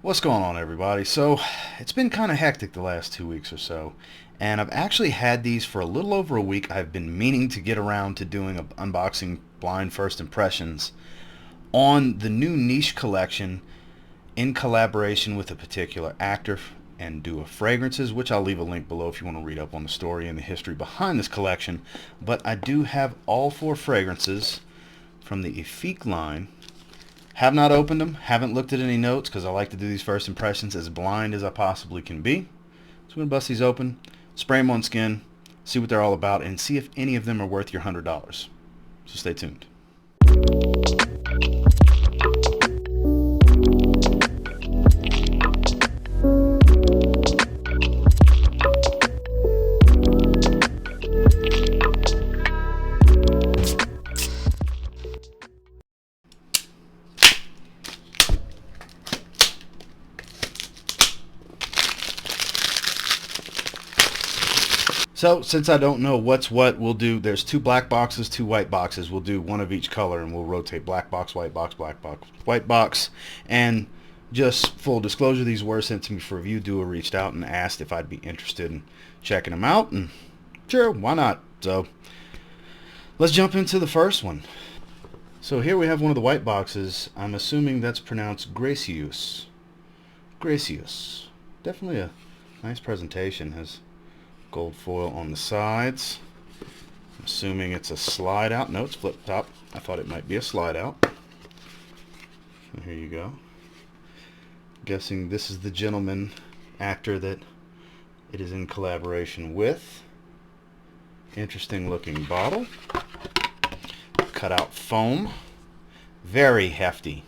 What's going on, everybody? So it's been kind of hectic the last 2 weeks or so, and I've actually had these for a little over a week. I've been meaning to get around to doing an unboxing blind first impressions on the new niche collection in collaboration with a particular actor and do a fragrances, which I'll leave a link below if you want to read up on the story and the history behind this collection. But I do have all 4 fragrances from the Efque line. Have not opened them, haven't looked at any notes because I like to do these first impressions as blind as I possibly can be. So I'm going to bust these open, spray them on skin, see what they're all about, and see if any of them are worth your $100. So stay tuned. So, since I don't know what's what, we'll do, there's 2 black boxes, 2 white boxes. We'll do one of each color, and we'll rotate black box, white box, black box, white box. And just full disclosure, these were sent to me for review. Dua reached out and asked if I'd be interested in checking them out, and sure, why not? So, let's jump into the first one. So here we have one of the white boxes. I'm assuming that's pronounced Gracieuse. Gracieuse. Definitely a nice presentation. Has gold foil on the sides. I'm assuming it's a slide out. No, it's flip top. I thought it might be a slide out. So here you go. Guessing this is the gentleman actor that it is in collaboration with. Interesting looking bottle. Cut out foam. Very hefty.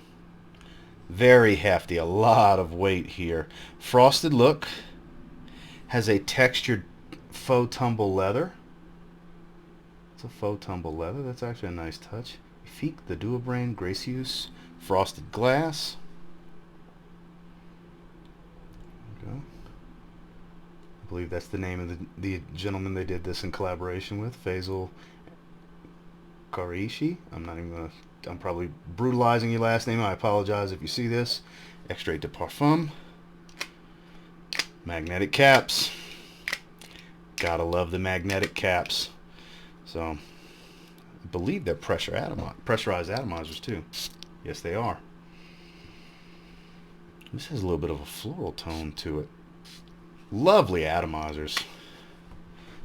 Very hefty. A lot of weight here. Frosted look. Has a textured faux tumble leather. It's a faux tumble leather. That's actually a nice touch. Efque, the Dua brand, Gracieuse, frosted glass. There we go. I believe that's the name of the gentleman they did this in collaboration with, Faysal Quraishi. I'm probably brutalizing your last name. I apologize if you see this. Extrait de parfum. Magnetic caps. Gotta love the magnetic caps. So, I believe they're pressurized atomizers too. Yes, they are. This has a little bit of a floral tone to it. Lovely atomizers.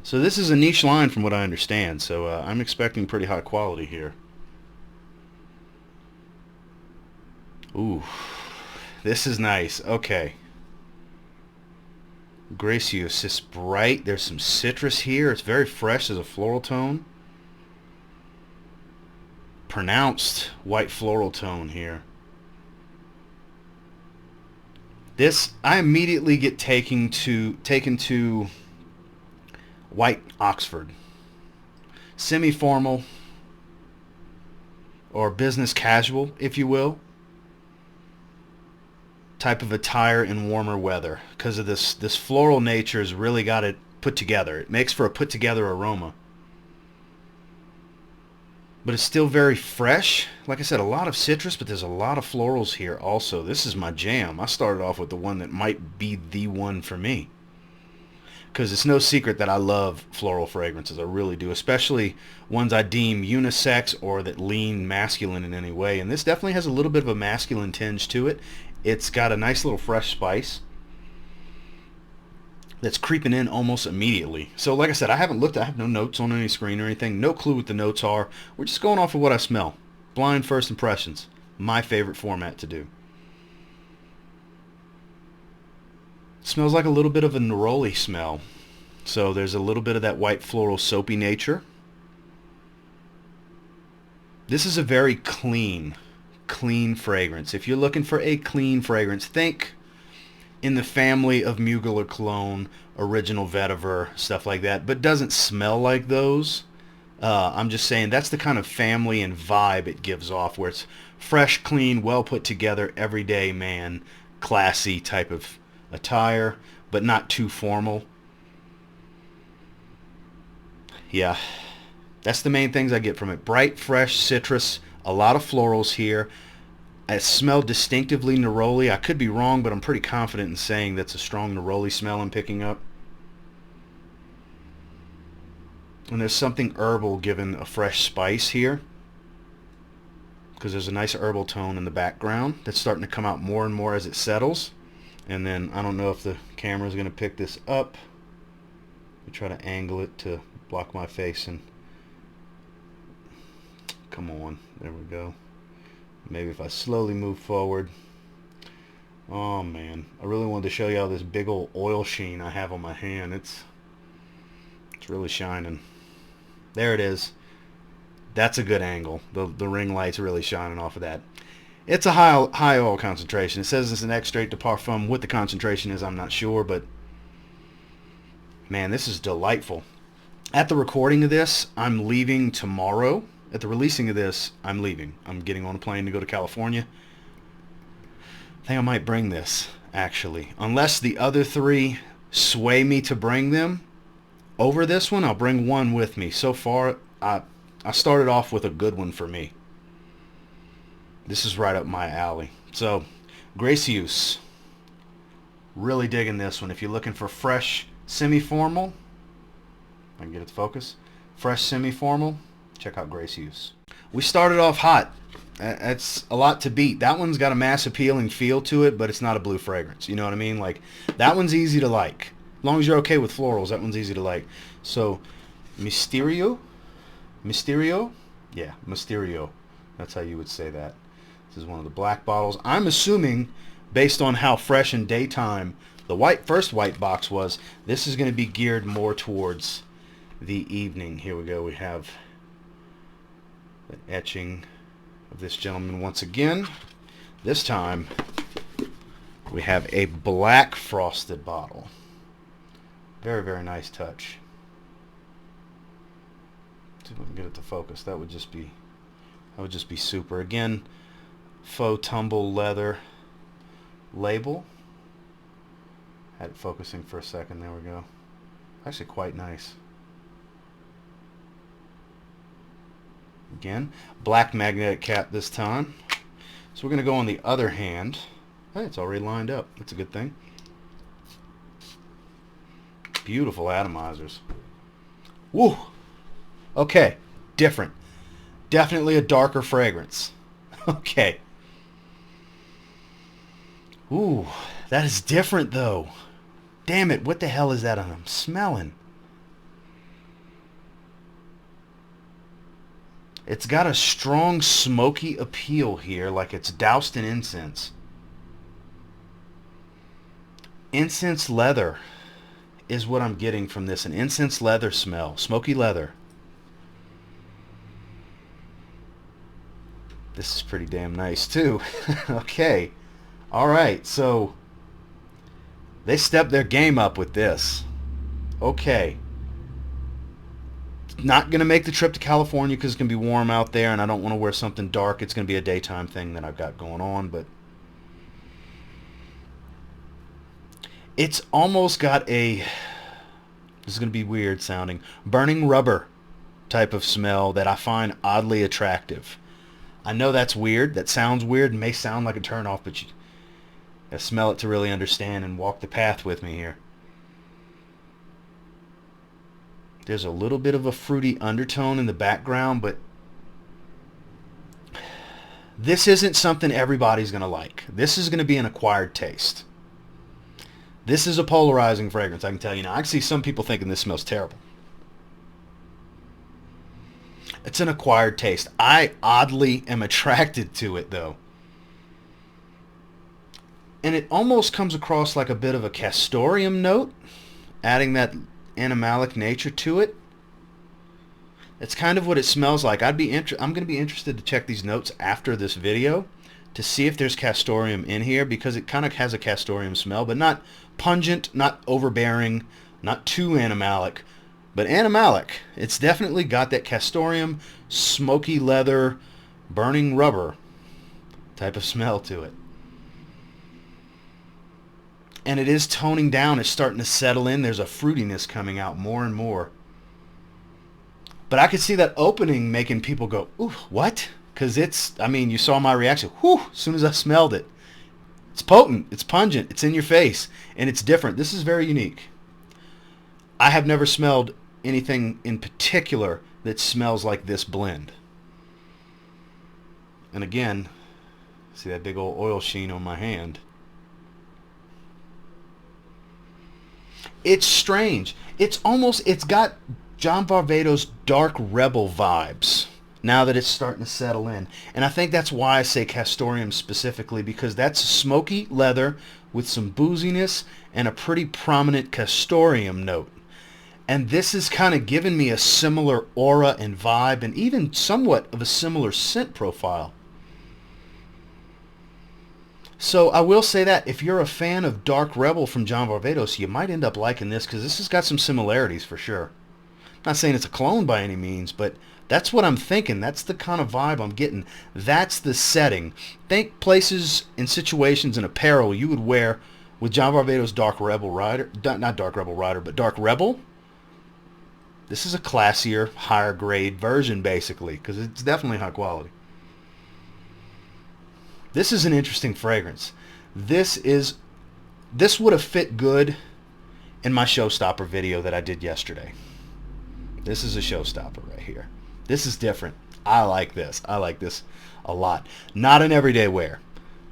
So this is a niche line from what I understand. So I'm expecting pretty high quality here. Ooh, this is nice. Okay. Gracieuse, it's bright. There's some citrus here. It's very fresh. There's a floral tone. Pronounced white floral tone here. This, I immediately get taken to white Oxford. Semi-formal or business casual, if you will, type of attire in warmer weather, because of this floral nature has really got it put together. It makes for a put together aroma, but it's still very fresh. Like I said, a lot of citrus, but there's a lot of florals here also. This is my jam. I started off with the one that might be the one for me, because it's no secret that I love floral fragrances. I really do, especially ones I deem unisex or that lean masculine in any way. And this definitely has a little bit of a masculine tinge to it. It's got a nice little fresh spice that's creeping in almost immediately. So like I said, I haven't looked. I have no notes on any screen or anything. No clue what the notes are. We're just going off of what I smell. Blind first impressions. My favorite format to do. Smells like a little bit of a neroli smell. So there's a little bit of that white floral soapy nature. This is a very clean fragrance. If you're looking for a clean fragrance, think in the family of Mugler cologne, original vetiver, stuff like that, but doesn't smell like those. I'm just saying that's the kind of family and vibe it gives off, where it's fresh, clean, well put together, everyday man, classy type of attire, but not too formal. Yeah, that's the main things I get from it. Bright, fresh, citrus, a lot of florals here. I smell distinctively neroli. I could be wrong, but I'm pretty confident in saying that's a strong neroli smell I'm picking up. And there's something herbal given a fresh spice here, because there's a nice herbal tone in the background that's starting to come out more and more as it settles. And then I don't know if the camera is going to pick this up. We try to angle it to block my face, and come on, there we go. Maybe if I slowly move forward. Oh man, I really wanted to show you all this big old oil sheen I have on my hand. It's really shining. There it is. That's a good angle. The ring light's really shining off of that. It's a high oil concentration. It says it's an extrait de parfum. What the concentration is, I'm not sure, but man, this is delightful. At the recording of this, I'm leaving tomorrow. At the releasing of this, I'm leaving. I'm getting on a plane to go to California. I think I might bring this, actually. Unless the other three sway me to bring them over this one, I'll bring one with me. So far, I started off with a good one for me. This is right up my alley. So, Gracieuse. Really digging this one. If you're looking for fresh, semi-formal, I can get it to focus. Fresh, semi-formal, check out Gracieuse. We started off hot. That's a lot to beat. That one's got a mass appealing feel to it, but it's not a blue fragrance. You know what I mean? Like, that one's easy to like. As long as you're okay with florals, that one's easy to like. So, Mystérieux? Yeah, Mystérieux. That's how you would say that. This is one of the black bottles. I'm assuming, based on how fresh and daytime the first white box was, this is going to be geared more towards the evening. Here we go. We have the etching of this gentleman once again. This time, we have a black frosted bottle. Very, very nice touch. See if we can get it to focus. That would just be super. Again, faux tumble leather label. Had it focusing for a second. There we go. Actually quite nice. Again, black magnetic cap this time. So we're going to go on the other hand. Hey, it's already lined up. That's a good thing. Beautiful atomizers. Woo! Okay, different. Definitely a darker fragrance. Okay. Ooh, that is different though. Damn it, what the hell is that I'm smelling? It's got a strong smoky appeal here, like it's doused in incense. Incense leather is what I'm getting from this. An incense leather smell. Smoky leather. This is pretty damn nice too. Okay. Alright, so they stepped their game up with this. Okay. Not going to make the trip to California because it's going to be warm out there and I don't want to wear something dark. It's going to be a daytime thing that I've got going on, but it's almost got a, this is going to be weird sounding, burning rubber type of smell that I find oddly attractive. I know that's weird. That sounds weird and may sound like a turnoff, but you gotta smell it to really understand and walk the path with me here. There's a little bit of a fruity undertone in the background, but this isn't something everybody's going to like. This is going to be an acquired taste. This is a polarizing fragrance, I can tell you now. I can see some people thinking this smells terrible. It's an acquired taste. I oddly am attracted to it, though. And it almost comes across like a bit of a castoreum note, adding that animalic nature to it. It's kind of what it smells like. I'm going to be interested to check these notes after this video to see if there's castoreum in here, because it kind of has a castoreum smell, but not pungent, not overbearing, not too animalic, but animalic. It's definitely got that castoreum, smoky leather, burning rubber type of smell to it. And it is toning down. It's starting to settle in. There's a fruitiness coming out more and more. But I could see that opening making people go, ooh, what? Because it's, I mean, you saw my reaction. Whew, as soon as I smelled it. It's potent. It's pungent. It's in your face. And it's different. This is very unique. I have never smelled anything in particular that smells like this blend. And again, see that big old oil sheen on my hand. It's strange. It's got John Varvatos' Dark Rebel vibes now that it's starting to settle in. And I think that's why I say Castoreum specifically, because that's smoky leather with some booziness and a pretty prominent Castoreum note. And this is kind of giving me a similar aura and vibe, and even somewhat of a similar scent profile. So I will say that if you're a fan of Dark Rebel from John Varvatos, you might end up liking this, because this has got some similarities for sure. I'm not saying it's a clone by any means, but that's what I'm thinking. That's the kind of vibe I'm getting. That's the setting. Think places and situations and apparel you would wear with John Varvatos' Dark Rebel Rider. Not Dark Rebel Rider, but Dark Rebel. This is a classier, higher grade version, basically, because it's definitely high quality. This is an interesting fragrance. This would have fit good in my showstopper video that I did yesterday. This is a showstopper right here. This is different. I like this. I like this a lot. Not an everyday wear.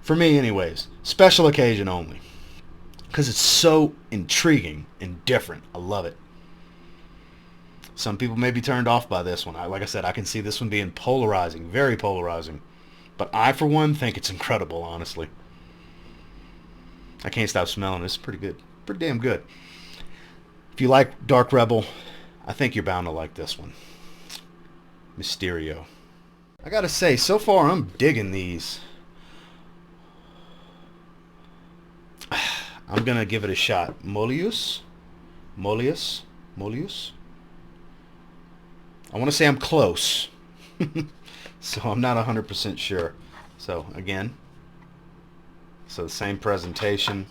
For me anyways. Special occasion only. Because it's so intriguing and different. I love it. Some people may be turned off by this one. Like I said, I can see this one being polarizing. Very polarizing. But I, for one, think it's incredible, honestly. I can't stop smelling it. It's pretty good. Pretty damn good. If you like Dark Rebel, I think you're bound to like this one. Mystérieux. I gotta say, so far I'm digging these. I'm gonna give it a shot. Moelleuse. I want to say I'm close. So I'm not 100% sure. So again, so the same presentation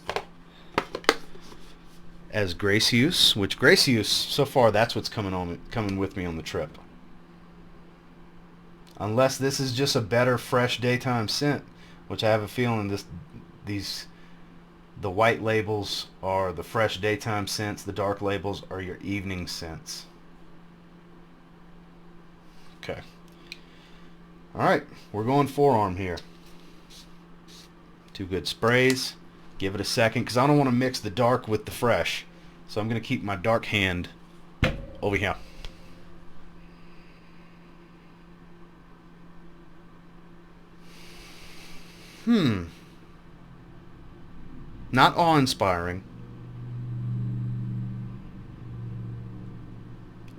as Gracieuse, which Gracieuse, so far that's what's coming with me on the trip. Unless this is just a better fresh daytime scent, which I have a feeling the white labels are the fresh daytime scents, the dark labels are your evening scents. Okay. Alright, we're going forearm here. 2 good sprays. Give it a second, because I don't want to mix the dark with the fresh. So I'm going to keep my dark hand over here. Not awe-inspiring.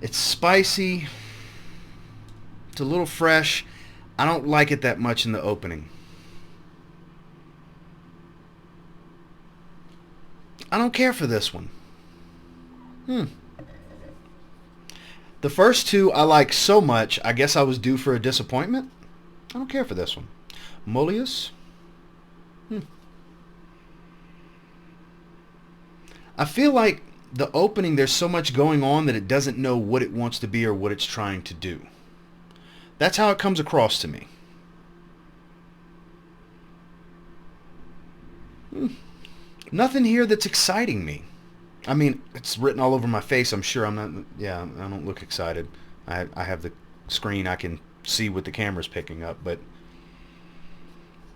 It's spicy. It's a little fresh. I don't like it that much in the opening. I don't care for this one. The first two I like so much, I guess I was due for a disappointment. I don't care for this one. Moelleuse. I feel like the opening, there's so much going on that it doesn't know what it wants to be or what it's trying to do. That's how it comes across to me. Nothing here that's exciting me. I mean, it's written all over my face. I'm sure I'm not. Yeah, I don't look excited. I have the screen. I can see what the camera's picking up, but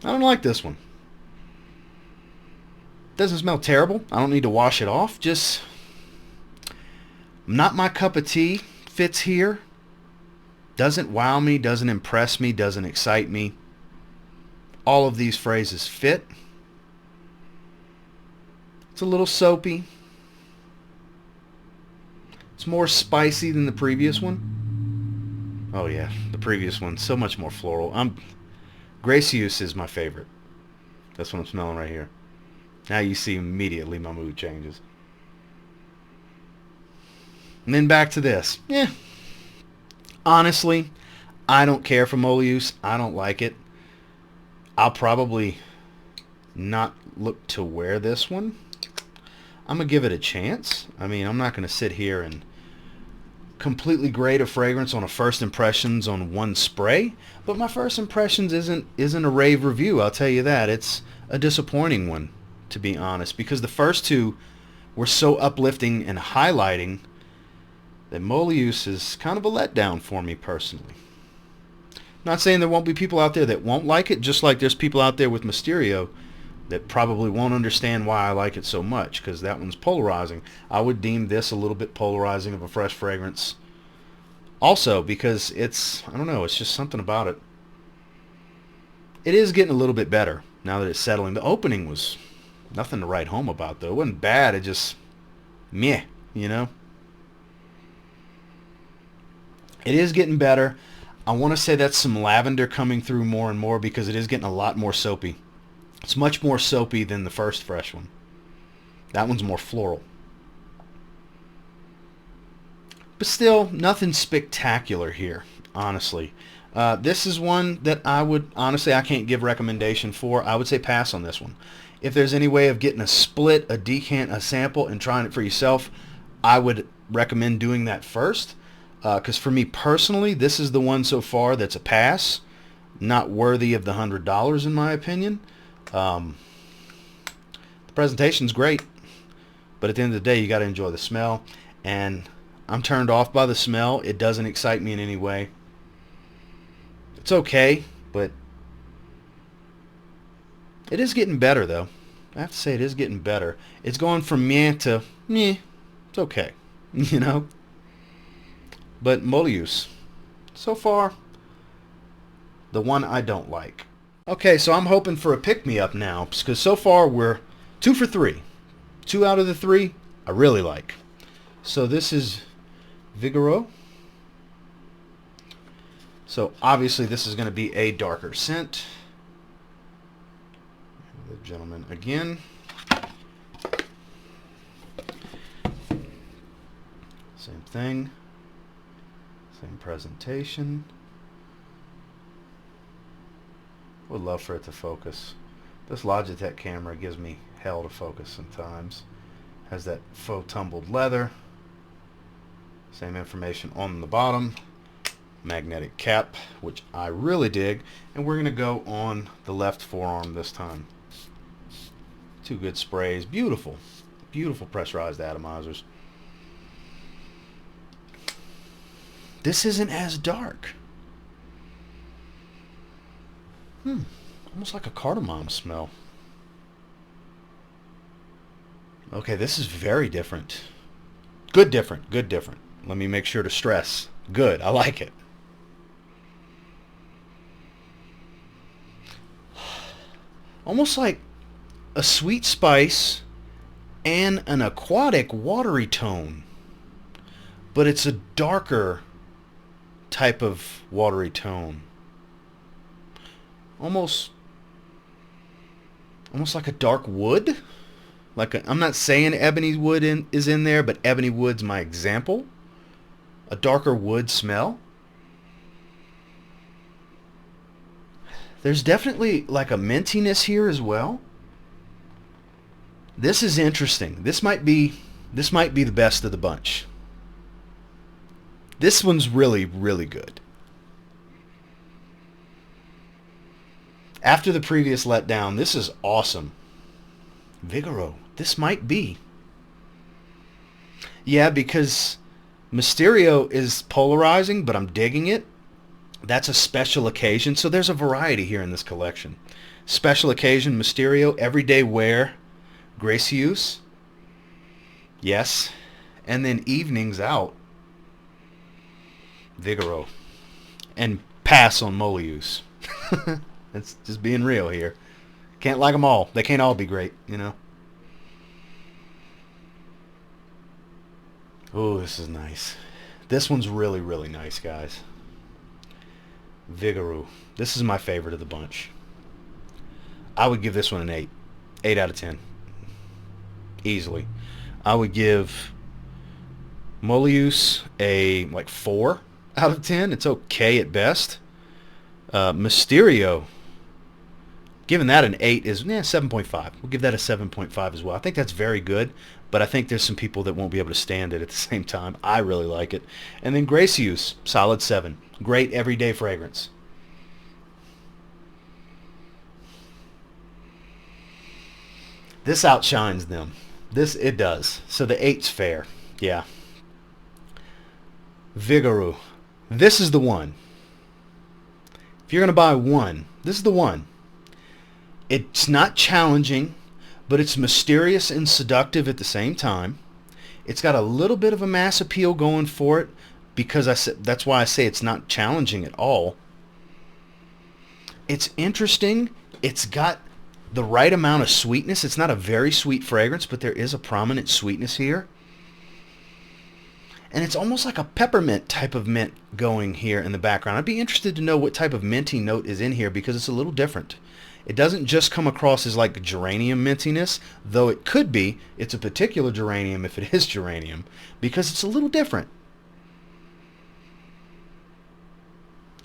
I don't like this one. Doesn't smell terrible. I don't need to wash it off. Just not my cup of tea. Fits here. Doesn't wow me. Doesn't impress me. Doesn't excite me. All of these phrases fit. It's a little soapy. It's more spicy than the previous one. Oh yeah, the previous one, so much more floral. Gracieuse is my favorite. That's what I'm smelling right here. Now you see immediately my mood changes. And then back to this. Yeah. Honestly, I don't care for Moelleuse. I don't like it. I'll probably not look to wear this one. I'm going to give it a chance. I mean, I'm not going to sit here and completely grade a fragrance on a first impressions on one spray, but my first impressions isn't a rave review, I'll tell you that. It's a disappointing one, to be honest, because the first two were so uplifting and highlighting that Moelleuse is kind of a letdown for me personally. Not saying there won't be people out there that won't like it, just like there's people out there with Mystérieux that probably won't understand why I like it so much, because that one's polarizing. I would deem this a little bit polarizing of a fresh fragrance also, because it's, I don't know, it's just something about it. It is getting a little bit better now that it's settling. The opening was nothing to write home about, though. It wasn't bad, it just meh, you know. It is getting better. I want to say that's some lavender coming through more and more, because it is getting a lot more soapy. It's much more soapy than the first fresh one. That one's more floral. But still, nothing spectacular here, honestly. This is one that I would, honestly, I can't give recommendation for. I would say pass on this one. If there's any way of getting a split, a decant, a sample, and trying it for yourself, I would recommend doing that first. Because for me personally, this is the one so far that's a pass. Not worthy of the $100 in my opinion. The presentation's great, but at the end of the day, you got to enjoy the smell, and I'm turned off by the smell. It doesn't excite me in any way. It's okay, but it is getting better, though. I have to say, it is getting better. It's going from meh to meh. It's okay, you know. But Moelleuse, so far, the one I don't like. Okay, so I'm hoping for a pick-me-up now, because so far we're 2 for 3. 2 out of the 3 I really like. So this is Vigoureux. So obviously this is going to be a darker scent. The gentleman again. Same thing. Same presentation. Would love for it to focus. This Logitech camera gives me hell to focus sometimes. Has that faux tumbled leather. Same information on the bottom. Magnetic cap, which I really dig. And we're going to go on the left forearm this time. 2 good sprays. Beautiful. Beautiful pressurized atomizers. This isn't as dark. Almost like a cardamom smell. Okay, this is very different. Good different, good different. Let me make sure to stress. Good, I like it. Almost like a sweet spice and an aquatic watery tone. But it's a darker type of watery tone. Almost like a dark wood. I'm not saying ebony wood is in there, but ebony wood's my example. A darker wood smell. There's definitely like a mintiness here as well. This is interesting. This might be the best of the bunch. This one's really, really good. After the previous letdown, this is awesome. Vigoureux. This might be. Yeah, because Mystérieux is polarizing, but I'm digging it. That's a special occasion. So there's a variety here in this collection. Special occasion, Mystérieux, everyday wear, Gracieuse. Yes. And then evenings out, Vigoureux. And pass on Moelleuse. It's just being real here. Can't like them all. They can't all be great, you know. Oh, this is nice. This one's really, really nice, guys. Vigoureux. This is my favorite of the bunch. I would give this one an 8. 8 out of 10. Easily. I would give Moelleuse a 4 out of 10. It's okay at best. Mystérieux, Giving that an 8 is 7.5. We'll give that a 7.5 as well. I think that's very good, but I think there's some people that won't be able to stand it at the same time. I really like it. And then Gracieuse, solid 7. Great everyday fragrance. This outshines them. This, it does. So the 8's fair. Yeah. Vigoureux. This is the one. If you're going to buy one, this is the one. It's not challenging, but it's mysterious and seductive at the same time. It's got a little bit of a mass appeal going for it, because that's why I say it's not challenging at all. It's interesting. It's got the right amount of sweetness. It's not a very sweet fragrance, but there is a prominent sweetness here. And it's almost like a peppermint type of mint going here in the background. I'd be interested to know what type of minty note is in here, because it's a little different. It doesn't just come across as like geranium mintiness, though it could be. It's a particular geranium if it is geranium, because it's a little different.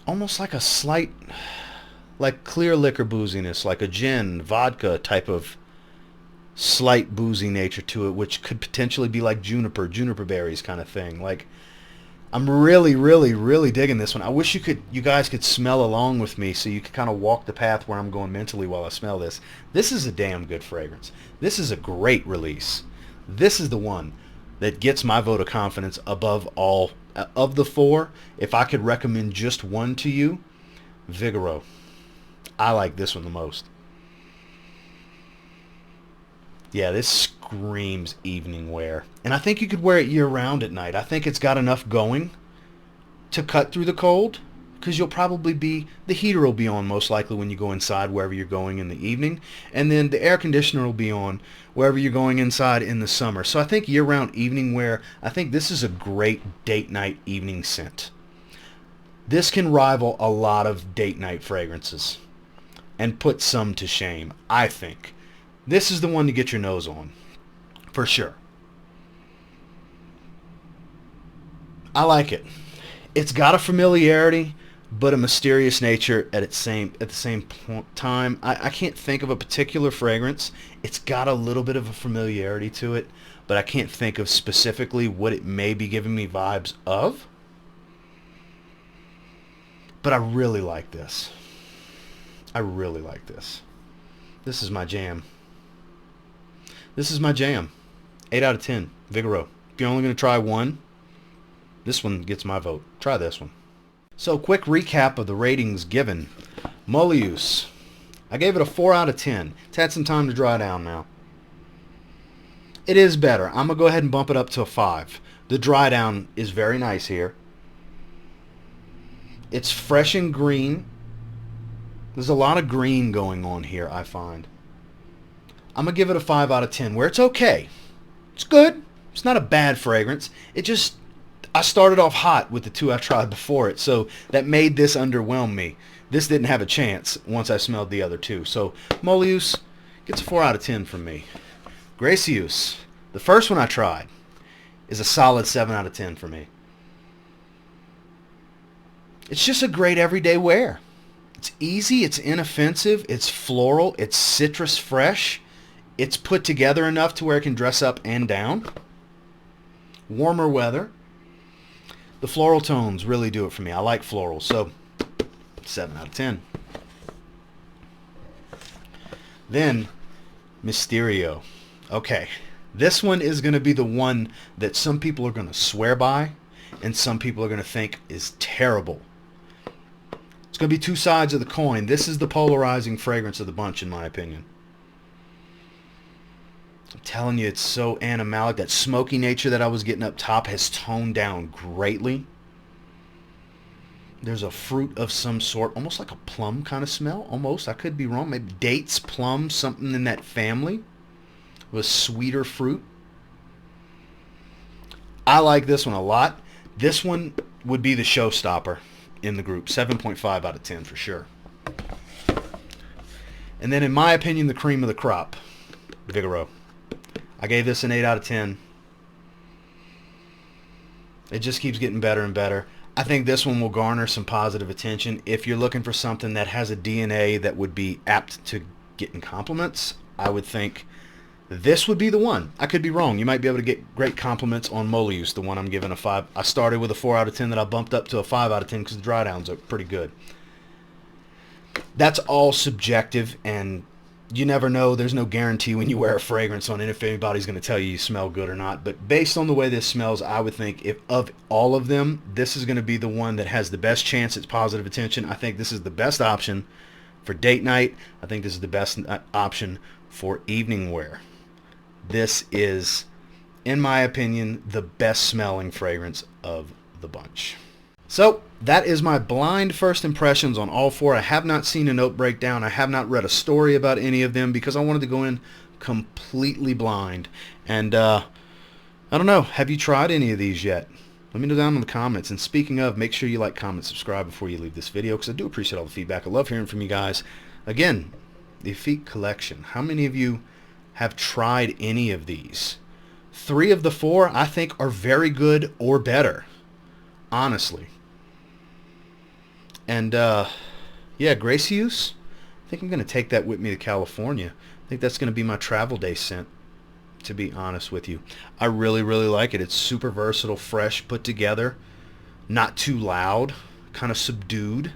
Almost like a slight, like clear liquor booziness, like a gin, vodka type of slight boozy nature to it, which could potentially be like juniper berries kind of thing. Like, I'm really, really, really digging this one. I wish you guys could smell along with me, so you could kind of walk the path where I'm going mentally while I smell this. This is a damn good fragrance. This is a great release. This is the one that gets my vote of confidence above all. Of the 4, if I could recommend just one to you, Vigoureux. I like this one the most. Yeah, this screams evening wear. And I think you could wear it year-round at night. I think it's got enough going to cut through the cold, because you'll probably be, the heater will be on most likely when you go inside wherever you're going in the evening. And then the air conditioner will be on wherever you're going inside in the summer. So I think year-round evening wear, I think this is a great date night evening scent. This can rival a lot of date night fragrances and put some to shame, I think. This is the one to get your nose on, for sure. I like it. It's got a familiarity, but a mysterious nature at the same time. I can't think of a particular fragrance. It's got a little bit of a familiarity to it, but I can't think of specifically what it may be giving me vibes of. But I really like this. I really like this. This is my jam. This is my jam. 8 out of 10. Vigoureux. If you're only going to try one, this one gets my vote. Try this one. So, quick recap of the ratings given. Moelleuse. I gave it a 4 out of 10. It's had some time to dry down now. It is better. I'm going to go ahead and bump it up to a 5. The dry down is very nice here. It's fresh and green. There's a lot of green going on here, I find. I'm going to give it a 5 out of 10, where it's okay. It's good. It's not a bad fragrance. It just, I started off hot with the 2 I tried before it, so that made this underwhelm me. This didn't have a chance once I smelled the other 2. So Moelleuse gets a 4 out of 10 from me. Gracieuse, the first one I tried, is a solid 7 out of 10 for me. It's just a great everyday wear. It's easy, it's inoffensive, it's floral, it's citrus fresh. It's put together enough to where it can dress up and down. Warmer weather. The floral tones really do it for me. I like floral, so 7 out of 10. Then, Mystérieux. Okay, this one is going to be the one that some people are going to swear by, and some people are going to think is terrible. It's going to be two sides of the coin. This is the polarizing fragrance of the bunch, in my opinion. I'm telling you, it's so animalic. That smoky nature that I was getting up top has toned down greatly. There's a fruit of some sort, almost like a plum kind of smell. Almost. I could be wrong. Maybe dates, plum, something in that family. With sweeter fruit. I like this one a lot. This one would be the showstopper in the group. 7.5 out of 10 for sure. And then in my opinion, the cream of the crop. Vigoureux. I gave this an 8 out of 10. It just keeps getting better and better. I think this one will garner some positive attention. If you're looking for something that has a DNA that would be apt to getting compliments, I would think this would be the one. I could be wrong. You might be able to get great compliments on Moelleuse, the one I'm giving a 5. I started with a 4 out of 10 that I bumped up to a 5 out of 10 because the dry downs are pretty good. That's all subjective, and you never know. There's no guarantee when you wear a fragrance on it if anybody's going to tell you smell good or not. But based on the way this smells, I would think if of all of them, this is going to be the one that has the best chance at positive attention. I think this is the best option for date night. I think this is the best option for evening wear. This is, in my opinion, the best smelling fragrance of the bunch. So that is my blind first impressions on all 4. I have not seen a note breakdown. I have not read a story about any of them because I wanted to go in completely blind. And I don't know, have you tried any of these yet? Let me know down in the comments. And speaking of, make sure you like, comment, subscribe before you leave this video because I do appreciate all the feedback. I love hearing from you guys. Again, the Efque collection. How many of you have tried any of these? 3 of the 4 I think are very good or better, honestly. And yeah, Gracieuse, I think I'm going to take that with me to California. I think that's going to be my travel day scent, to be honest with you. I really, really like it. It's super versatile, fresh, put together, not too loud, kind of subdued.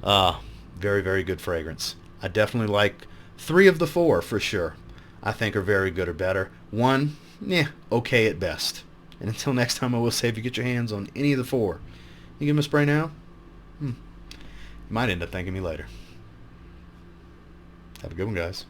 Very, very good fragrance. I definitely like 3 of the 4 for sure. I think are very good or better. 1, yeah, okay at best. And until next time, I will say if you get your hands on any of the 4, you give them a spray now, you might end up thanking me later. Have a good one, guys.